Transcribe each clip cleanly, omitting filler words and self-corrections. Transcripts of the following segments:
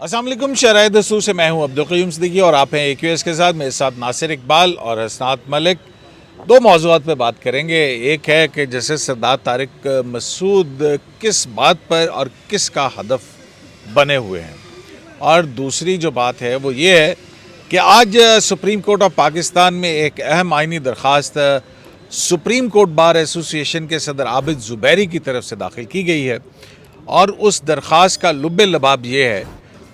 अस्सलाम वालेकुम। शराय दस्तूर से मैं हूं अब्दुल क़य्यूम सिद्दीकी और आप हैं AQS के साथ। मेरे साथ नासिर इकबाल और हसनात मलिक। दो मौज़ूआत पे बात करेंगे। एक है कि जैसे सरदार तारिक मसूद किस बात पर और किस का हदफ बने हुए हैं, और दूसरी जो बात है वो ये है कि आज सुप्रीम कोर्ट ऑफ पाकिस्तान में एक अहम आइनी दरख्वास्त सुप्रीम कोर्ट बार एसोसिएशन के सदर आबिद ज़ुबैरी की तरफ से दाखिल की गई है। और उस दरख्वास्त का लुब्बे लबाब ये है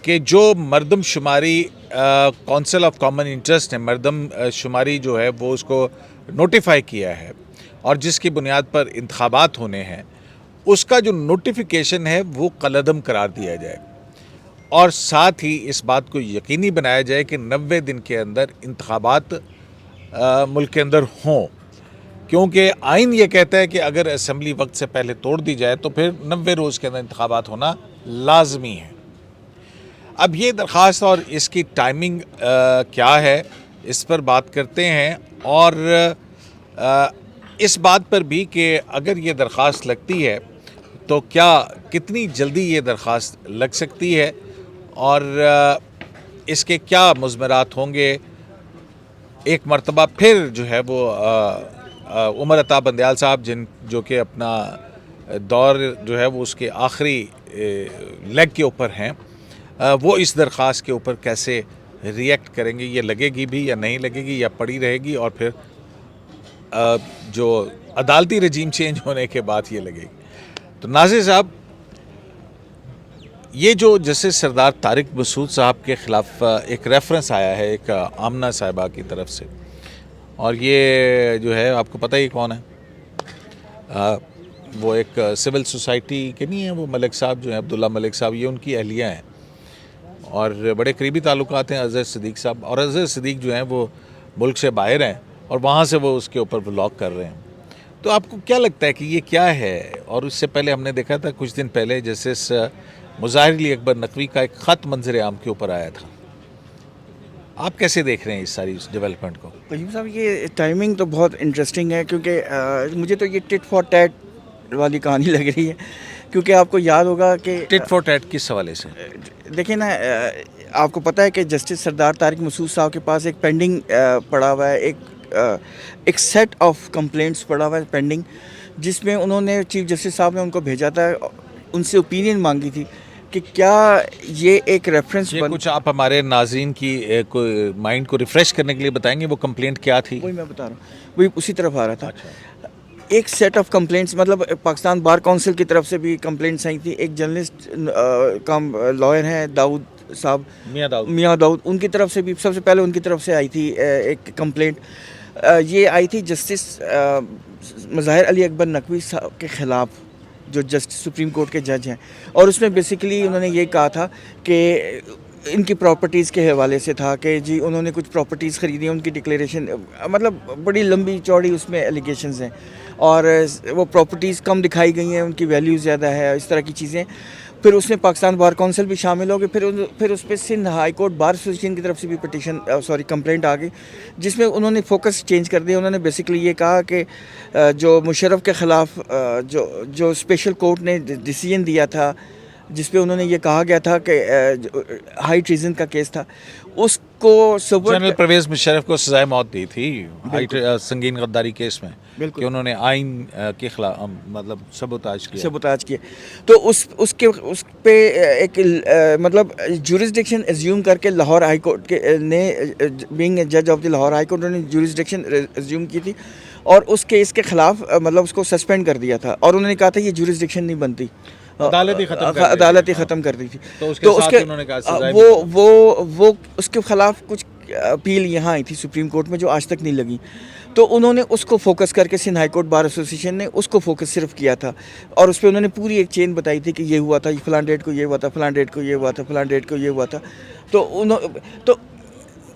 कि जो मरदमशुमारी काउंसिल ऑफ कॉमन इंटरेस्ट ने मरदमशुमारी जो है वो उसको नोटिफाई किया है और जिसकी बुनियाद पर इंतखाबात होने हैं, उसका जो नोटिफिकेशन है वो कलअदम करार दिया जाए और साथ ही इस बात को यकीनी बनाया जाए कि 90 दिन के अंदर इंतखाबात मुल्क के अंदर हों, क्योंकि आइन ये कहता है कि अगर असम्बली वक्त से पहले तोड़ दी जाए तो फिर 90 रोज़ के अंदर इंतखाबात होना लाजमी है। अब ये दरख्वास्त और इसकी टाइमिंग क्या है, इस पर बात करते हैं। और इस बात पर भी कि अगर ये दरख्वास्त लगती है तो कितनी जल्दी ये दरख्वास्त लग सकती है और इसके क्या मुज़मरात होंगे। एक मरतबा फिर जो है वो उमर अता बंदयाल साहब जो कि अपना दौर जो है वो उसके आखिरी लेग के ऊपर हैं, वो इस दरख्वास्त के ऊपर कैसे रिएक्ट करेंगे, ये लगेगी भी या नहीं लगेगी या पड़ी रहेगी, और फिर जो अदालती रजीम चेंज होने के बाद ये लगेगी। तो नाज़िर साहब, ये जो जैसे सरदार तारिक मसूद साहब के ख़िलाफ़ एक रेफरेंस आया है एक आमना साहिबा की तरफ से, और ये जो है आपको पता ही कौन है, वो एक सिविल सोसाइटी के नहीं है, वो मलिक साहब जो हैं, अब्दुल्ला मलिक साहब, ये उनकी अहलिया हैं और बड़े करीबी ताल्लुकात हैं अज़हर सिद्दीक साहब। और अज़हर सिद्दीक जो हैं वो मुल्क से बाहर हैं और वहाँ से वो उसके ऊपर व्लॉग कर रहे हैं। तो आपको क्या लगता है कि ये क्या है? और उससे पहले हमने देखा था कुछ दिन पहले जैसे मुज़ाहिर अली अकबर नकवी का एक ख़त मंजर आम के ऊपर आया था। आप कैसे देख रहे हैं इस सारी डेवलपमेंट को? क़य्यूम साहब, ये टाइमिंग तो बहुत इंटरेस्टिंग है क्योंकि मुझे तो ये टिट फॉर टैट वाली कहानी लग रही है। क्योंकि आपको याद होगा कि टिट फॉर टैट किस हवाले से? देखिए ना, आपको पता है कि जस्टिस सरदार तारिक मसूद साहब के पास एक पेंडिंग पड़ा हुआ है, एक सेट ऑफ कंप्लेंट्स पड़ा हुआ है पेंडिंग, जिसमें उन्होंने चीफ जस्टिस साहब ने उनको भेजा था, उनसे ओपिनियन मांगी थी कि क्या ये एक रेफरेंस कुछ आप हमारे नाज़रीन की माइंड को रिफ़्रेश करने के लिए बताएंगे वो कंप्लेंट क्या थी? वही मैं बता रहा हूँ, वही उसी तरफ आ रहा था। अच्छा। एक सेट ऑफ कंप्लेंट्स, मतलब पाकिस्तान बार काउंसिल की तरफ से भी कंप्लेंट्स आई थी। एक जर्नलिस्ट कम लॉयर हैं दाऊद साहब, मियाँ दाऊद, उनकी तरफ से भी सबसे पहले उनकी तरफ से आई थी एक कंप्लेंट। ये आई थी जस्टिस मुज़ाहिर अली अकबर नकवी साहब के ख़िलाफ़, जो जस्टिस सुप्रीम कोर्ट के जज हैं। और उसमें बेसिकली उन्होंने ये कहा था कि इनकी प्रॉपर्टीज़ के हवाले से था कि जी उन्होंने कुछ प्रॉपर्टीज़ ख़रीदी, उनकी डिक्लेरेशन, मतलब बड़ी लंबी चौड़ी उसमें एलिगेशंस हैं और वो प्रॉपर्टीज़ कम दिखाई गई हैं, उनकी वैल्यू ज़्यादा है, इस तरह की चीज़ें। फिर उसमें पाकिस्तान बार काउंसिल भी शामिल हो गए। फिर उस पर Sindh High Court Bar Association की तरफ से भी कंप्लेंट आ गई, जिसमें उन्होंने फोकस चेंज कर दिया। उन्होंने बेसिकली ये कहा कि जो मुशर्रफ के ख़िलाफ़ जो स्पेशल कोर्ट ने डिसीजन दिया था, जिस पे उन्होंने ये कहा गया था कि हाई ट्रीजन का केस था, उसको जनरल परवेज़ मुशर्रफ को सज़ाए मौत दी थी संगीन गद्दारी केस में, कि उन्होंने आइन के खिलाफ मतलब सबोताज किया। तो उस पे एक मतलब जुरिसडिक्शन एज्यूम करके लाहौर हाई कोर्ट के ने बीइंग जज of the Lahore high court, उन्होंने जुरिसडिक्शन एज्यूम की थी और उस केस के ख़िलाफ़ मतलब उसको सस्पेंड कर दिया था। और उन्होंने कहा था ये जुरिसडिक्शन नहीं बनती, अदालत ही ख़त्म कर दी थी। तो उसके उन्होंने कहा वो उसके ख़िलाफ़ कुछ अपील यहाँ आई थी सुप्रीम कोर्ट में, जो आज तक नहीं लगी। तो उन्होंने उसको फोकस करके Sindh High Court Bar Association ने उसको फोकस सिर्फ किया था और उस पर उन्होंने पूरी एक चेन बताई थी कि ये हुआ था, फलां डेट को ये हुआ था, फलां डेट को ये हुआ था, फलां डेट को ये हुआ था। तो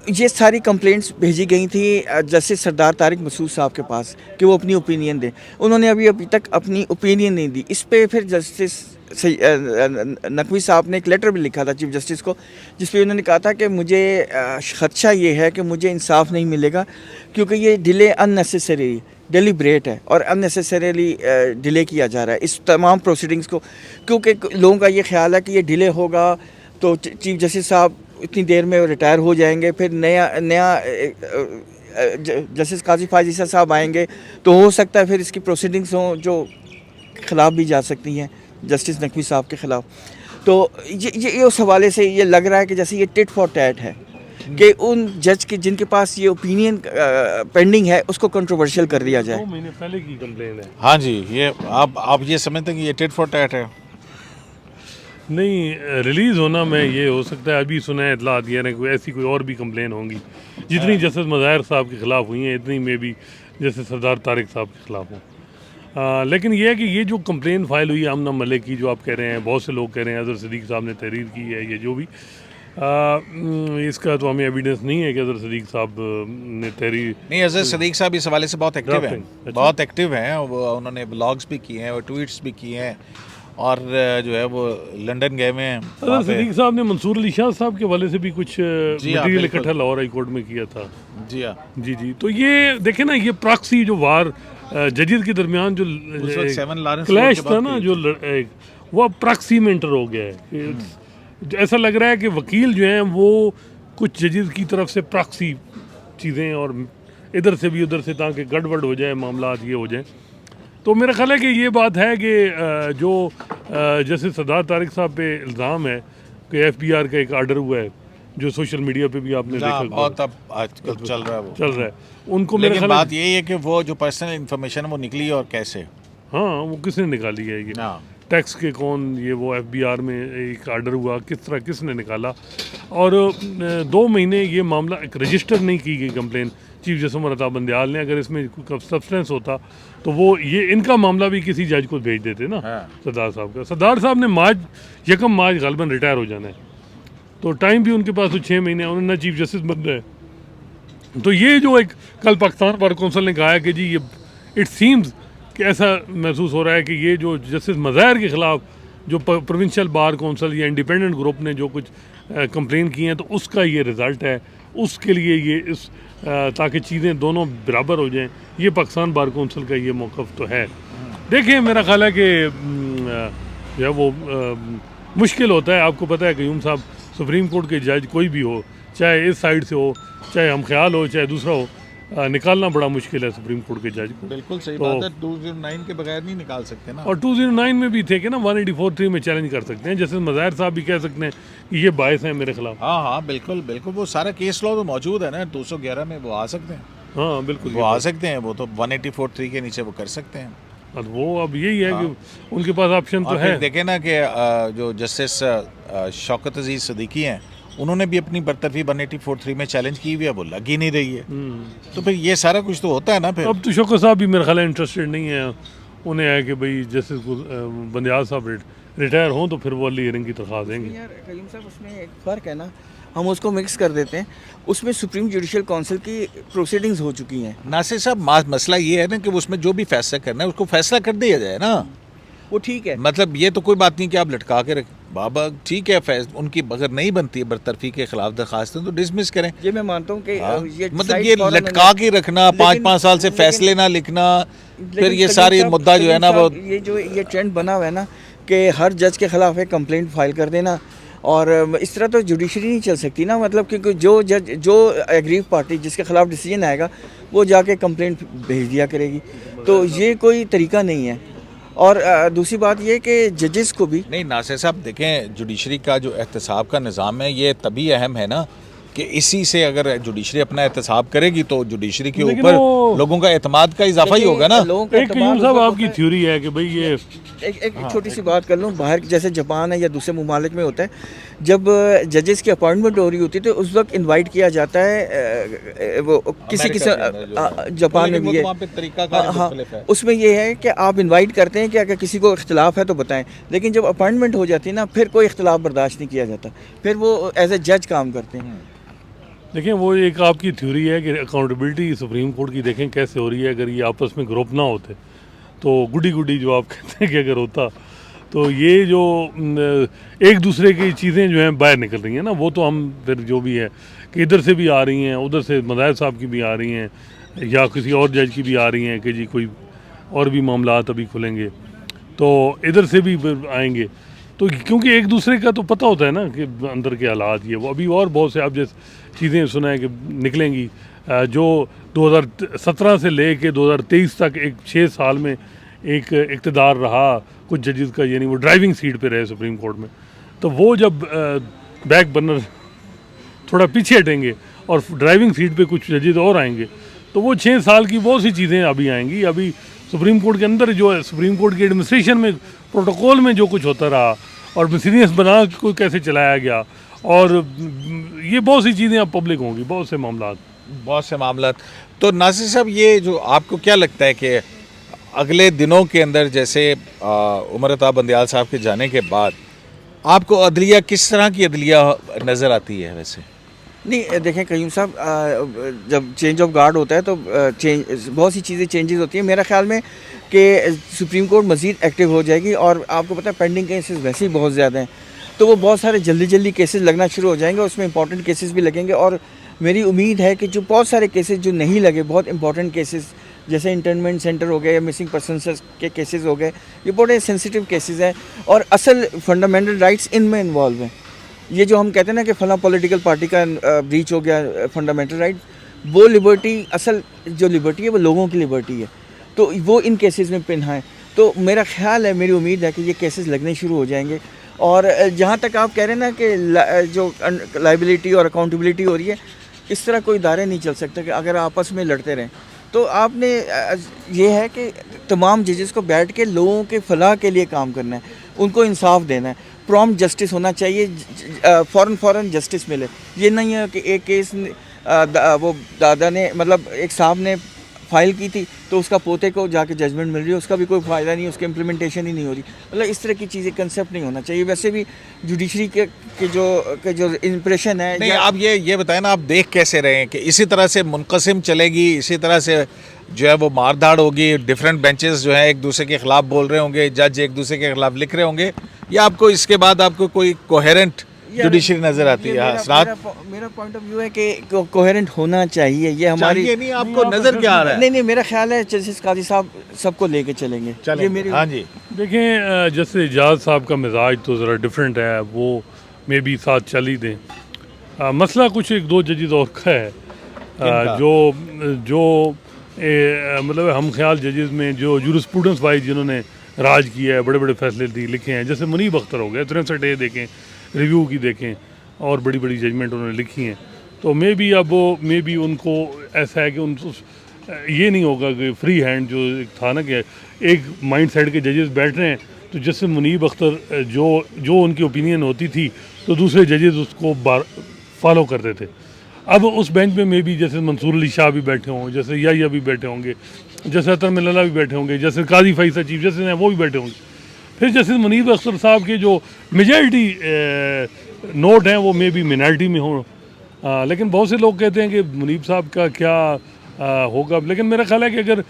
ये सारी कंप्लेंट्स भेजी गई थी जस्टिस सरदार तारिक मसूद साहब के पास कि वो अपनी ओपिनियन दें। उन्होंने अभी तक अपनी ओपिनियन नहीं दी। इस पे फिर जस्टिस नकवी साहब ने एक लेटर भी लिखा था चीफ जस्टिस को, जिस पे उन्होंने कहा था कि मुझे ख़दशा ये है कि मुझे इंसाफ नहीं मिलेगा क्योंकि ये डिले अननेसेसरी डेलिब्रेट है और अननेसेसरीली डिले किया जा रहा है इस तमाम प्रोसीडिंग्स को, क्योंकि लोगों का ये ख्याल है कि ये डिले होगा तो चीफ जस्टिस साहब इतनी देर में रिटायर हो जाएंगे, फिर नया जस्टिस काजी फायज ईसा साहब आएंगे, तो हो सकता है फिर इसकी प्रोसीडिंग्स हों जो ख़िलाफ़ भी जा सकती हैं जस्टिस नकवी साहब के ख़िलाफ़। तो ये उस हवाले से ये लग रहा है कि जैसे ये टिट फॉर टैट है कि उन जज के जिनके पास ये ओपिनियन पेंडिंग है उसको कंट्रोवर्शियल कर दिया जाए। 2 महीने पहले की कंप्लेन है। हाँ जी, ये आप ये समझते हैं कि ये टिट फॉर टैट है? नहीं, रिलीज़ होना में ये हो सकता है, अभी सुना है, इतला दिया है कोई ऐसी कोई और भी कंप्लेन होंगी जितनी जस्टिस मज़ाहिर साहब के ख़िलाफ़ हुई हैं, इतनी में भी जैसे सरदार तारिक साहब के ख़िलाफ़ हों। लेकिन ये है कि ये जो कंप्लेन फाइल हुई है आमना मलिक की, जो आप कह रहे हैं, बहुत से लोग कह रहे हैं अजहर सिद्दीक़ साहब ने तहरीर की है, ये जो भी इसका तो हमें एविडेंस नहीं है कि अजहर सिद्दीक़ साहब ने तहरीर नहीं, अजहर सिद्दीक़ साहब इस हवाले से बहुत एक्टिव हैं, अच्छा। बहुत एक्टिव हैं। वो उन्होंने ब्लॉग्स भी किए हैं, वो ट्वीट्स भी किए हैं, और जो है वो लंदन गए हुए हैं। अजहर सिद्दीक़ साहब ने मंसूर अली शाह साहब के हवाले से भी कुछ मटीरियल बिल्कुल। इकट्ठा लाहौर हाई कोर्ट में किया था। जी हाँ, जी। तो ये देखें ना, ये प्रॉक्सी जो वार जजेस के दरमियान जो उस वक्त 7 लॉरेंस क्लैश रोड के था बाद ना, की जो वो प्रॉक्सी में एंटर हो गया है। ऐसा लग रहा है कि वकील जो हैं वो कुछ जजेस की तरफ से प्रॉक्सी चीज़ें, और इधर से भी उधर से, ताकि गड़बड़ हो जाए मामला, ये हो जाए। तो मेरा ख्याल है कि ये बात है कि जो जैसे सरदार तारिक साहब पे इल्ज़ाम है कि FBI का एक आर्डर हुआ है, जो सोशल मीडिया पे भी आपने देखा होगा, बहुत अब आजकल चल रहा है वो। चल रहा है उनको। मेरा लेकिन ख्याल बात यही है कि वो जो पर्सनल इंफॉर्मेशन है वो निकली और कैसे। हाँ, वो किसने निकाली है? ये हाँ, टैक्स के कौन, ये वो FBI में एक आर्डर हुआ, किस तरह किसने निकाला। और 2 महीने ये मामला, एक रजिस्टर नहीं की गई complain chief justice Umar Ata Bandial ने। अगर इसमें कोई सब्सटेंस होता तो वो ये इनका मामला भी किसी जज को भेज देते ना। हाँ। सरदार साहब का, सरदार साहब ने 1 मार्च गालबन रिटायर हो जाना है, तो टाइम भी उनके पास तो 6 महीने, उन्होंने ना चीफ जस्टिस बन रहे हैं। तो ये जो एक कल पाकिस्तान बार कौंसिल ने कहा है कि जी ये इट सीम्स कि ऐसा महसूस हो रहा है कि ये जो जस्टिस मज़ाहिर के ख़िलाफ़ जो प्रोविंशियल बार कौंसिल या इंडिपेंडेंट ग्रुप ने जो कुछ कंप्लेन की हैं, तो उसका ये रिज़ल्ट है। उसके लिए ये इस ताकि चीज़ें दोनों बराबर हो जाएं, ये पाकिस्तान बार कौंसिल का ये मौक़िफ़ तो है। देखिए, मेरा ख्याल है कि जो है वो मुश्किल होता है। आपको पता है क़य्यूम साहब सुप्रीम कोर्ट के जज कोई भी हो, चाहे इस साइड से हो, चाहे हम ख्याल हो, चाहे दूसरा हो, निकालना बड़ा मुश्किल है सुप्रीम कोर्ट के जज को। बिल्कुल सही तो- बात है। 209 के बगैर नहीं निकाल सकते ना। और 209 में भी थे कि ना 184(3) में चैलेंज कर सकते हैं, जैसे मज़ाहिर साहब भी कह सकते हैं कि ये बायस हैं मेरे खिलाफ। हाँ हाँ, बिल्कुल बिल्कुल, वो सारा केस लॉ तो मौजूद है ना। 211 में वो आ सकते हैं, हाँ बिल्कुल, वो आ सकते हैं, वो तो 184(3) के नीचे वो कर सकते हैं। अब वो अब यही है कि उनके पास ऑप्शन तो और है। फिर देखें ना कि जो जस्टिस शौकत अजीज सिद्दीकी हैं, उन्होंने भी अपनी बरतरफी 184(3) में चैलेंज की हुई है, वो लग ही नहीं रही है। तो फिर ये सारा कुछ तो होता है ना। फिर अब तो शौकत साहब भी मेरे ख्याल है इंटरेस्टेड नहीं है। उन्हें है कि भाई जस्टिस बंदियाल साहब रिटायर हों तो फिर वो अली हियरिंग की दरख्वास्त देंगे। यार कलीम साहब, उसमें एक फ़र्क है ना, हम उसको मिक्स कर देते हैं। उसमें सुप्रीम जुडिशल काउंसिल की प्रोसीडिंग्स हो चुकी हैं। नासिर साहब, मसला ये है ना कि उसमें जो भी फैसला करना है उसको फैसला कर दिया जाए ना। वो ठीक है, मतलब ये तो कोई बात नहीं कि आप लटका के रखें। बाबा ठीक है, उनकी अगर नहीं बनती है बरतरफी के खिलाफ दरखास्तें तो डिसमिस करें। ये मैं मानता हूँ कि हाँ, ये मतलब decide ये फौरन लटका के रखना, 5-5 साल से फैसले ना लिखना, फिर लेकिन ये कलीम सारी साहब- मुद्दा जो है ना कलीम वो साहब, ये जो ये ट्रेंड बना हुआ है ना कि हर जज के खिलाफ एक कंप्लेंट फाइल कर देना, और इस तरह तो जुडिशरी नहीं चल सकती ना। मतलब क्योंकि जो एग्रीव पार्टी जिसके खिलाफ डिसीजन आएगा वो जाके कंप्लेंट भेज दिया करेगी, तो ये कोई तरीका नहीं है। और दूसरी बात ये कि जजेस को भी नहीं। नासिर साहब देखें, जुडिशरी का जो एहतसाब का निज़ाम है ये तभी अहम है ना कि इसी से अगर जुडिशरी अपना एहतसाब करेगी तो जुडिशरी के लेकिन ऊपर वो- लोगों का एतमाद का इजाफा ही होगा ना। लोगों का एक क़य्यूम एतमाद साहब उस वक्त आपकी होता है। थ्योरी है कि भाई ये एक छोटी सी बात कर लूँ, बाहर जैसे जापान है या दूसरे ममालिक में होता है, जब जजेस की अपॉइंटमेंट हो रही होती है तो उस वक्त इनवाइट किया जाता है वो किसी अमेरिका के अंदर जो- जापान में लेकिन वो भी तो है। वहाँ पे तरीकाकार हाँ, मुख्तलिफ है। उसमें ये है कि आप इनवाइट करते हैं कि अगर किसी को इख्तिलाफ है तो बताएं, लेकिन जब अपॉइंटमेंट हो जाती है ना फिर कोई इख्तिलाफ बर्दाश्त नहीं किया जाता, फिर वो एज ए जज काम करते हैं। देखें, वो एक आपकी थ्योरी है कि अकाउंटेबिलिटी सुप्रीम कोर्ट की देखें कैसे हो रही है। अगर ये आपस में ग्रुप ना होते तो गुडी जो आप कहते हैं कि अगर होता तो ये जो एक दूसरे की चीज़ें जो हैं बाहर निकल रही हैं ना, वो तो हम फिर जो भी है कि इधर से भी आ रही हैं, उधर से मज़ाहिर साहब की भी आ रही हैं, या किसी और जज की भी आ रही हैं कि जी कोई और भी मामलात अभी खुलेंगे, तो इधर से भी फिर आएंगे। तो क्योंकि एक दूसरे का तो पता होता है ना कि अंदर के हालात ये वो, अभी और बहुत से आप जैसे चीज़ें सुना है कि निकलेंगी जो 2017 से ले कर 2023 तक एक 6 साल में एक इक़्तिदार रहा कुछ जजेस का, यानी वो ड्राइविंग सीट पे रहे सुप्रीम कोर्ट में, तो वो जब बैक बर्नर थोड़ा पीछे हटेंगे और ड्राइविंग सीट पे कुछ जजेस और आएंगे, तो वो 6 साल की बहुत सी चीज़ें अभी आएंगी। अभी सुप्रीम कोर्ट के अंदर जो है, सुप्रीम कोर्ट की एडमिनिस्ट्रेशन में प्रोटोकॉल में जो कुछ होता रहा और मिसलीनियस बना को कैसे चलाया गया, और ये बहुत सी चीज़ें अब पब्लिक होंगी, बहुत से मामला। तो नासिर साहब, ये जो आपको क्या लगता है कि अगले दिनों के अंदर जैसे उमर अताब बंदियाल साहब के जाने के बाद आपको अदलिया किस तरह की अदलिया नज़र आती है? वैसे नहीं, देखें कयूम साहब, जब चेंज ऑफ गार्ड होता है तो बहुत सी चीज़ें चेंजेस होती हैं। मेरा ख्याल में कि सुप्रीम कोर्ट मज़ीद एक्टिव हो जाएगी, और आपको पता है पेंडिंग केसेस वैसे ही बहुत ज़्यादा हैं, तो वो बहुत सारे जल्दी केसेस लगना शुरू हो जाएंगे, उसमें इंपॉर्टेंट केसेस भी लगेंगे। और मेरी उम्मीद है कि जो बहुत सारे केसेस जो नहीं लगे, बहुत इंपॉर्टेंट केसेस जैसे इंटर्नमेंट सेंटर हो गए या मिसिंग पर्सन के केसेस हो गए, ये बड़े सेंसिटिव केसेस हैं और असल फंडामेंटल राइट्स इनमें इन्वॉल्व हैं। ये जो हम कहते हैं ना कि फला पॉलिटिकल पार्टी का ब्रीच हो गया फंडामेंटल राइट, वो लिबर्टी, असल जो लिबर्टी है वो लोगों की लिबर्टी है, तो वो इन केसेस में पिन्हा है। तो मेरा ख्याल है, मेरी उम्मीद है कि ये केसेस लगने शुरू हो जाएंगे। और जहाँ तक आप कह रहे हैं ना कि जो लाइबिलिटी और अकाउंटेबिलिटी हो रही है, इस तरह कोई इदारे नहीं चल सकते कि अगर आपस में लड़ते रहें। तो आपने ये है कि तमाम जजेस को बैठ के लोगों के फलाह के लिए काम करना है, उनको इंसाफ देना है, प्रॉम्प्ट जस्टिस होना चाहिए, फ़ौरन जस्टिस मिले। ये नहीं है कि एक केस वो दादा ने, मतलब एक साहब ने फाइल की थी तो उसका पोते को जाके जजमेंट मिल रही है, उसका भी कोई फ़ायदा नहीं, उसकी इम्प्लीमेंटेशन ही नहीं हो रही। मतलब इस तरह की चीज़ें, कंसेप्ट नहीं होना चाहिए। वैसे भी जुडिशरी के जो इम्प्रेशन है। नहीं, आप ये बताएं ना, आप देख कैसे रहे हैं कि इसी तरह से मुनक़सिम चलेगी, इसी तरह से जो है वो मारधाड़ होगी, डिफरेंट बेंचेस जो है एक दूसरे के ख़िलाफ़ बोल रहे होंगे, जज एक दूसरे के ख़िलाफ़ लिख रहे होंगे, या आपको इसके बाद आपको कोई कोहेरेंट जुडिशरी नज़र आती है? मेरा पॉइंट ऑफ व्यू है कि कोहेरेंट होना चाहिए। ये हमारी नहीं, आपको नज़र क्या आ रहा है? नहीं, मेरा ख्याल है जस्टिस काजी साहब सबको लेके चलेंगे। ये मेरी, हाँ जी, देखें जैसे एजाज साहब का मिजाज तो ज़रा डिफरेंट है, वो मे भी साथ चल ही दें। मसला कुछ एक दो जजेस और का है, जो मतलब हम ख्याल जजेस में जो जूरिस्प्रूडेंस वाइज जिन्होंने राज किया है, बड़े बड़े फैसले लिखे हैं, जैसे मुनीब अख्तर हो गए, 63 देखें, रिव्यू की देखें, और बड़ी बड़ी जजमेंट उन्होंने लिखी हैं। तो मे बी उनको ऐसा है कि ये नहीं होगा कि फ्री हैंड जो था ना कि एक माइंड सेट के जजेस बैठ रहे हैं, तो जैसे मुनीब अख्तर जो उनकी ओपिनियन होती थी तो दूसरे जजेस उसको फॉलो करते थे। अब उस बेंच में मे बी जैसे मंसूर अली शाह भी बैठे हों, जैसे याहिया भी बैठे होंगे, जैसे अतर मिल्ला भी बैठे होंगे, जैसे काजी फैसल चीफ जस्टिस हैं वो भी बैठे होंगे, फिर जैसे मुनीब अख्तर साहब के जो मेजॉरिटी नोट हैं वो मे बी मिनॉरिटी में हों। लेकिन बहुत से लोग कहते हैं कि मुनीब साहब का क्या होगा। लेकिन मेरा ख्याल है कि अगर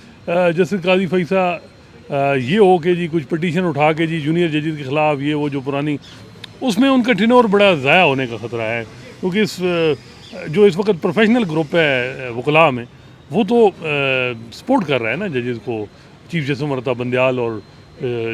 जैसे काजी फैसल ये हो कि जी कुछ पटिशन उठा के जी जूनियर जजेस के ख़िलाफ़, ये वो जो पुरानी, उसमें उनका टेन्योर बड़ा ज़ाया होने का ख़तरा है, क्योंकि जो इस वक्त प्रोफेशनल ग्रुप है वकला में, वो तो सपोर्ट कर रहा है ना जजेस को, चीफ जस्टिस उमर अताब बंदियाल और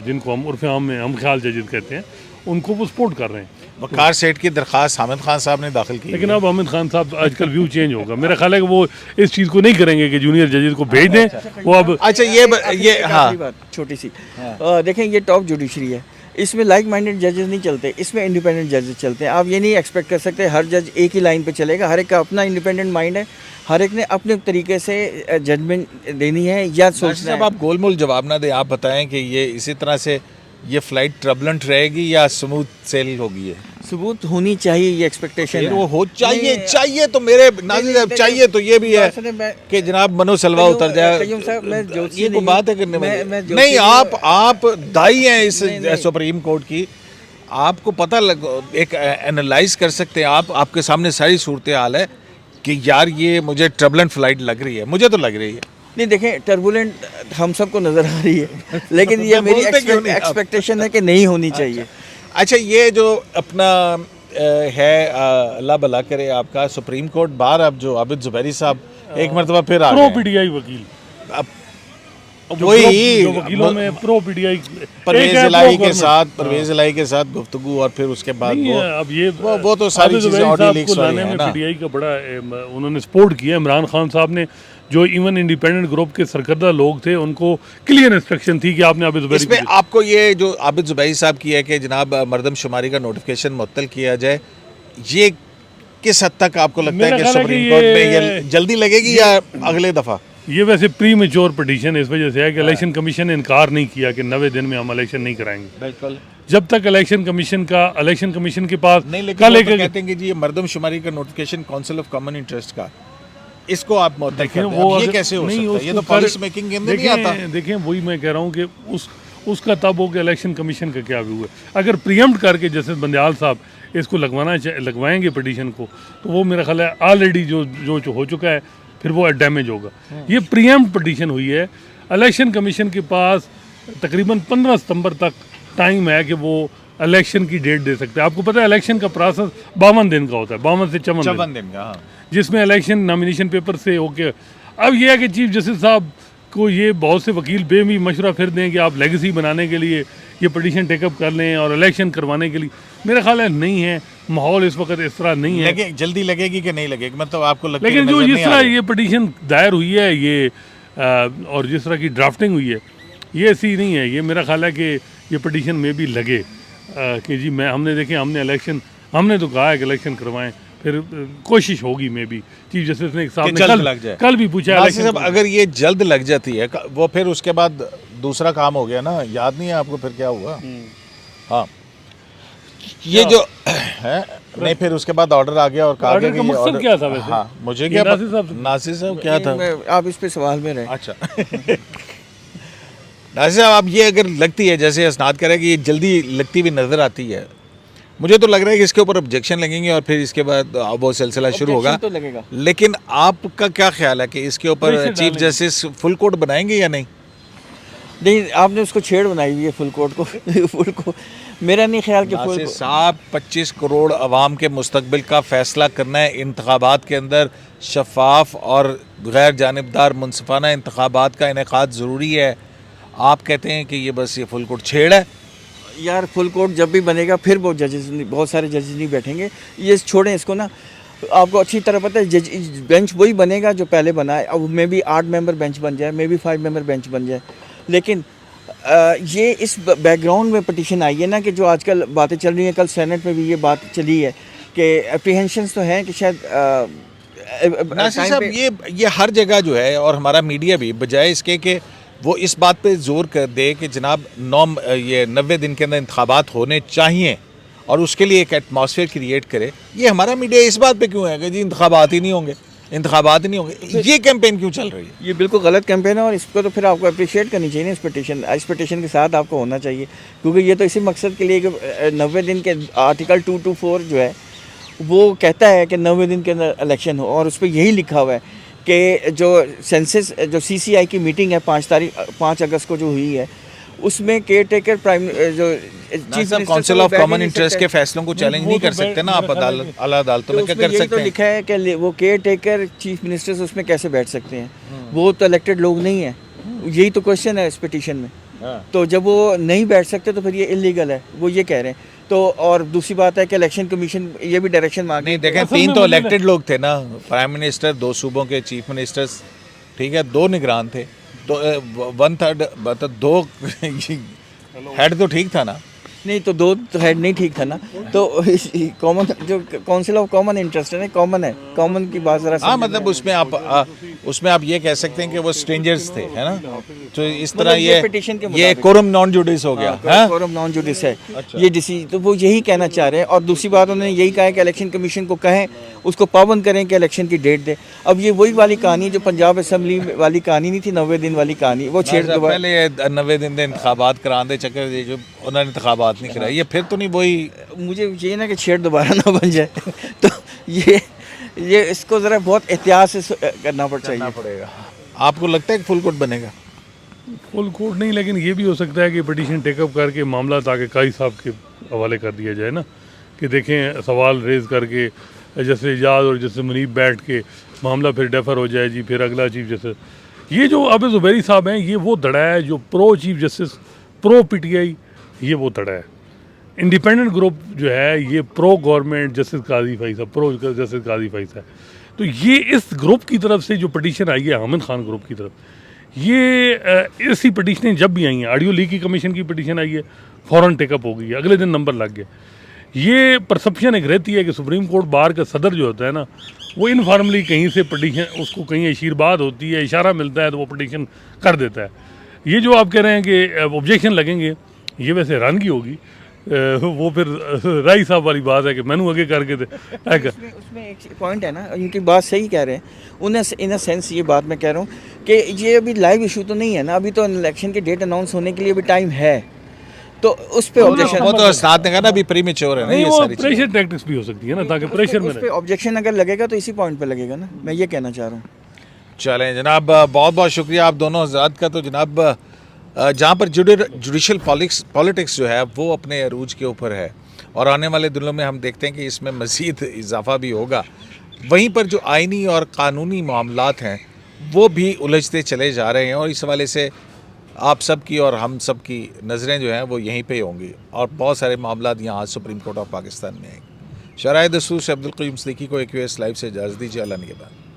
जिनको हम उर्फ़ आम में हम ख्याल जजेस कहते हैं, उनको वो सपोर्ट कर रहे हैं। वक़ार सेठ की दरख्वास्त हामिद खान साहब ने दाखिल की, लेकिन अब हामिद खान साहब आजकल व्यू चेंज होगा। मेरा ख्याल है कि वो इस चीज़ को नहीं करेंगे कि जूनियर जजेस को भेज दें। वो अब अच्छा, ये हाँ बात छोटी सी, देखें ये टॉप जुडिशरी है, इसमें लाइक माइंडेड जजेस नहीं चलते, इसमें इंडिपेंडेंट जजेस चलते हैं। आप ये नहीं एक्सपेक्ट कर सकते हर जज एक ही लाइन पे चलेगा, हर एक का अपना इंडिपेंडेंट माइंड है, हर एक ने अपने तरीके से जजमेंट देनी है या सोचना है। आप गोलमोल जवाब ना दें, आप बताएं कि ये इसी तरह से ये फ्लाइट ट्रबलेंट रहेगी या स्मूथ सेल होगी? है सबूत होनी चाहिए, ये एक्सपेक्टेशन है। वो हो चाहिए तो मेरे नाज़िर साहब चाहिए तो ये भी है कि जनाब मनो सलवा उतर जाए। ये कोई बात है करने में नहीं, आप दाई हैं इस सुप्रीम कोर्ट की, आपको पता एक एनालाइज कर सकते हैं आप, आपके सामने सारी सूरत हाल है कि यार ये मुझे ट्रबलेंट फ्लाइट लग रही है, मुझे तो लग रही है। नहीं, देखें टर्बुलेंट हम सबको नज़र आ रही है, लेकिन ये मेरी एक्सपेक्टेशन है कि नहीं होनी चाहिए। अच्छा, ये जो अपना है अल्लाह भला करे आपका सुप्रीम कोर्ट बार, अब जो आबिद ज़ुबैरी साहब एक मरतबा फिर आ गए, PTI वकील, वही जो वकीलों में प्रो पीटीआई परवेज इलाही के साथ गुफ्तगू और फिर उसके बाद अब ये वो तो सारी चीजें ऑडियो लीक्स वाली लाने हैं में ना। पीटीआई का बड़ा उन्होंने सपोर्ट किया इमरान खान साहब ने, जो इवन इंडिपेंडेंट ग्रुप के सरकर्दा लोग थे उनको क्लियर इंस्ट्रक्शन थी कि आपने आबिद ज़ुबैरी इसमें आपको ये जो आबिद ज़ुबैरी साहब की है कि जनाब मरदमशुमारी का नोटिफिकेशन मुअत्तल किया जाए, ये किस हद तक आपको लगता है कि सुप्रीम कोर्ट में ये जल्दी लगेगी या अगले दफा? ये वैसे प्री मेच्योर पिटीशन इस वजह से है कि इलेक्शन कमीशन ने इनकार नहीं किया कि 90 दिन में हम इलेक्शन नहीं कराएंगे। बिल्कुल। जब तक इलेक्शन कमीशन के पास नहीं, लेकिन कल वो एक तो कहते हैं कि जी ये मरदमशुमारी का notification council of common interest का, इसको आप मुअत्तल कर दें। अब ये कैसे हो सकता है? ये तो पॉलिसी मेकिंग के अंदर नहीं आता। देखें वही मैं कह रहा हूँ कि उसका तब हो कि इलेक्शन कमीशन का क्या व्यू है। अगर प्रीएम्प्ट करके जैसे बंदयाल साहब इसको लगवाएंगे पिटीशन को, तो वो मेरा ख्याल है ऑलरेडी जो हो चुका है फिर वो डैमेज होगा। ये प्रीएम्प्ट पिटीशन हुई है, इलेक्शन कमीशन के पास तकरीबन 15 सितंबर तक टाइम है कि वो इलेक्शन की डेट दे सकते हैं। आपको पता है इलेक्शन का प्रोसेस 52 दिन का होता है, 52 से 54 दिन का, हाँ। जिसमें इलेक्शन नॉमिनेशन पेपर से होके अब ये है कि चीफ जस्टिस साहब को ये बहुत से वकील बेमी मशवरा फिर दें कि आप लेगेसी बनाने के लिए ये पिटीशन टेकअप कर लें और इलेक्शन करवाने के लिए, मेरा ख्याल है नहीं है, माहौल इस वक्त इस तरह नहीं है। जल्दी लगेगी कि नहीं लगेगी, मतलब आपको लगता है? लेकिन जो जिस तरह ये पिटीशन दायर हुई है ये और जिस तरह की ड्राफ्टिंग हुई है ये ऐसी नहीं है। ये मेरा ख्याल है कि ये पिटीशन में भी लगे कि जी हमने तो कहा है कि इलेक्शन करवाएं, फिर कोशिश होगी में भी चीफ जस्टिस ने कल भी पूछा है। अगर ये जल्द लग जाती है वो फिर उसके बाद दूसरा काम हो गया ना, याद नहीं है आपको फिर क्या हुआ? हाँ, ये जो है नहीं, फिर उसके बाद ऑर्डर आ गया और कहा गया कि मकसद क्या था वैसे? हाँ, मुझे क्या नासिर साहब क्या था? आप इस पे सवाल में रहे। अच्छा नासिर साहब, आप ये अगर लगती है जैसे असनाद कह रहे हैं कि ये जल्दी लगती हुई नजर आती है, मुझे तो लग रहा है कि इसके ऊपर ऑब्जेक्शन लगेंगे और फिर इसके बाद वो सिलसिला शुरू होगा। तो लगेगा। लेकिन आपका क्या ख्याल है कि इसके ऊपर चीफ जस्टिस फुल कोर्ट बनाएंगे या नहीं? नहीं, आपने उसको छेड़ बनाई हुई है फुल कोर्ट को फुल को मेरा नहीं ख्याल कि फुल साहब 25 करोड़ अवाम के मुस्तकबिल का फैसला करना है। इंतखाबात के अंदर शफाफ और गैर जानिबदार मुनसिफाना इंतखाबात का इनेकाद ज़रूरी है। आप कहते हैं कि ये बस ये फुल कोर्ट छेड़ है। यार फुल कोर्ट जब भी बनेगा फिर वो बहुत सारे जजेस नहीं बैठेंगे, ये छोड़ें इसको ना। आपको अच्छी तरह पता है बेंच वही बनेगा जो पहले बना है। अब मे बी 8 मेंबर बेंच बन जाए, मे बी 5 मेंबर बेंच बन जाए, लेकिन ये इस बैकग्राउंड में पिटीशन आई है ना कि जो आजकल बातें चल रही हैं, कल सेनेट में भी ये बात चली है कि अप्रीहेंशंस तो हैं कि शायद साहब ये हर जगह जो है और हमारा मीडिया भी बजाय इसके कि वो इस बात पे जोर कर दे कि जनाब 90 दिन के अंदर इंतखाबात होने चाहिए और उसके लिए एक एटमॉस्फेयर क्रिएट करे, ये हमारा मीडिया इस बात पे क्यों है कि जी इंतखाबात ही नहीं होंगे, इंतखाबात नहीं होंगे? ये कैंपेन क्यों चल रही है? ये बिल्कुल गलत कैंपेन है और इसको तो फिर आपको अप्रिशिएट करनी चाहिए ना। इस पिटीशन के साथ आपको होना चाहिए, क्योंकि ये तो इसी मकसद के लिए कि 90 दिन के आर्टिकल 224 जो है वो कहता है कि 90 दिन के अंदर इलेक्शन हो, और उस पर यही लिखा हुआ है कि जो सेंसस जो CCI की मीटिंग है 5 अगस्त को जो हुई है, उसमें केयर टेकर प्राइम जो chief council of common interest के फैसलों को चैलेंज नहीं कर सकते ना आप आला अदालतों में, क्या कर सकते हैं? तो लिखा है कि वो केयर टेकर चीफ मिनिस्टर्स उसमें कैसे बैठ सकते हैं? वो तो इलेक्टेड लोग नहीं है। यही तो क्वेश्चन है इस पिटीशन में। तो जब वो नहीं बैठ सकते तो फिर ये इलीगल है, वो ये कह रहे हैं। तो और दूसरी बात है कि इलेक्शन कमीशन ये भी डायरेक्शन मांग नहीं, देखें 3 तो इलेक्टेड लोग थे ना, प्राइम मिनिस्टर, 2 सूबों के चीफ मिनिस्टर्स, ठीक है, 2 निगरान थे, तो 1/3 मतलब 2 हेड तो ठीक था ना? नहीं, तो 2 हेड नहीं ठीक था ना। तो कॉमन जो काउंसिल ऑफ कॉमन इंटरेस्ट है ना, कॉमन की बात जरा। हाँ, मतलब उसमें आप ये कह सकते हैं कि वो स्ट्रेंजर्स थे, है ना? तो इस तरह ये कोरम नॉन जुडिस हो गया। कोरम नॉन जुडिस है ये डिसीजन, तो वो यही कहना चाह रहे हैं। और दूसरी बात उन्होंने यही कहा है कि इलेक्शन कमीशन को कहें उसको पाबंद करें कि इलेक्शन की डेट दे। अब ये वही वाली कहानी जो पंजाब असेंबली वाली कहानी नहीं थी, 90 दिन वाली कहानी, वो छेड़ दो। पहले 90 दिन दे इंतखाबात कराने चक्कर जो उन्होंने इंतखाबात नहीं कराए, ये फिर तो नहीं वही। मुझे ये ना कि छेड़ दोबारा ना बन जाए तो ये इसको ज़रा बहुत एहतियात से करना पड़ेगा। आपको लगता है कि फुल कोर्ट बनेगा? फुल कोर्ट नहीं, लेकिन ये भी हो सकता है कि पिटीशन टेकअप करके मामला ताकि काई साहब के हवाले कर दिया जाए ना, कि देखें सवाल रेज करके जैसे इजाज़ और जैसे मुनीब बैठ के मामला फिर डेफर हो जाए जी, फिर अगला चीफ जैसे ये जो आबिद ज़ुबैरी साहब हैं, ये वो धड़ा है जो pro chief justice, pro PTI, ये वो धड़ा है। इंडिपेंडेंट ग्रुप जो है ये प्रो गवर्नमेंट जस्टिस काजी फैसल, प्रो जस्टिस काजी फैसल। तो ये इस ग्रुप की तरफ से जो पटिशन आई है हामिद खान ग्रुप की तरफ, ये ऐसी पटिशनें जब भी आई हैं, ऑडियो लीक की कमीशन की पटिशन आई है, फ़ौरन टेकअप हो गई, अगले दिन नंबर लग गया। ये परसेप्शन एक रहती है कि सुप्रीम कोर्ट बार का सदर जो होता है ना, वो इनफॉर्मली कहीं से पटिशन, उसको कहीं आशीर्वाद होती है, इशारा मिलता है तो वो पटिशन कर देता है। ये जो आप कह रहे हैं कि ऑब्जेक्शन लगेंगे, ये वैसे हैरानगी होगी, वो फिर राई साहब वाली बात है कि मैनू आगे करके थे उसमें एक पॉइंट है ना, इनकी बात सही कह रहे हैं। उन्हें इन अ सेंस ये बात मैं कह रहा हूँ कि ये अभी लाइव इशू तो नहीं है ना, अभी तो इलेक्शन की डेट अनाउंस होने के लिए भी टाइम है, तो उस पे ऑब्जेक्शन, वो तो साथ ने कहा ना अभी प्रीमेच्योर है ना नहीं, ये वो सारी चीजें। प्रेशर टैक्टिक्स भी हो सकती है ना, ताकि प्रेशर में उस पे ऑब्जेक्शन अगर लगेगा तो इसी पॉइंट पे लगेगा ना, मैं ये कहना चाह रहा हूँ। चलें जनाब, बहुत बहुत शुक्रिया आप दोनों हजरात का। तो जनाब, जहाँ पर जुडिशल पॉलिटिक्स जो है वो अपने अरूज के ऊपर है और आने वाले दिनों में हम देखते हैं कि इसमें मज़ीद इजाफा भी होगा, वहीं पर जो आइनी और कानूनी मामलात हैं वो भी उलझते चले जा रहे हैं और इस हवाले से आप सब की और हम सब की नज़रें जो हैं वो यहीं पे होंगी और बहुत सारे मामलात यहाँ सुप्रीम कोर्ट ऑफ पाकिस्तान में आएंगे। शराय दस्तूर से अब्दुल क़य्यूम सिद्दीकी को AQS लाइव से इजाज़त दीजिए। अल्लाह निगहबान।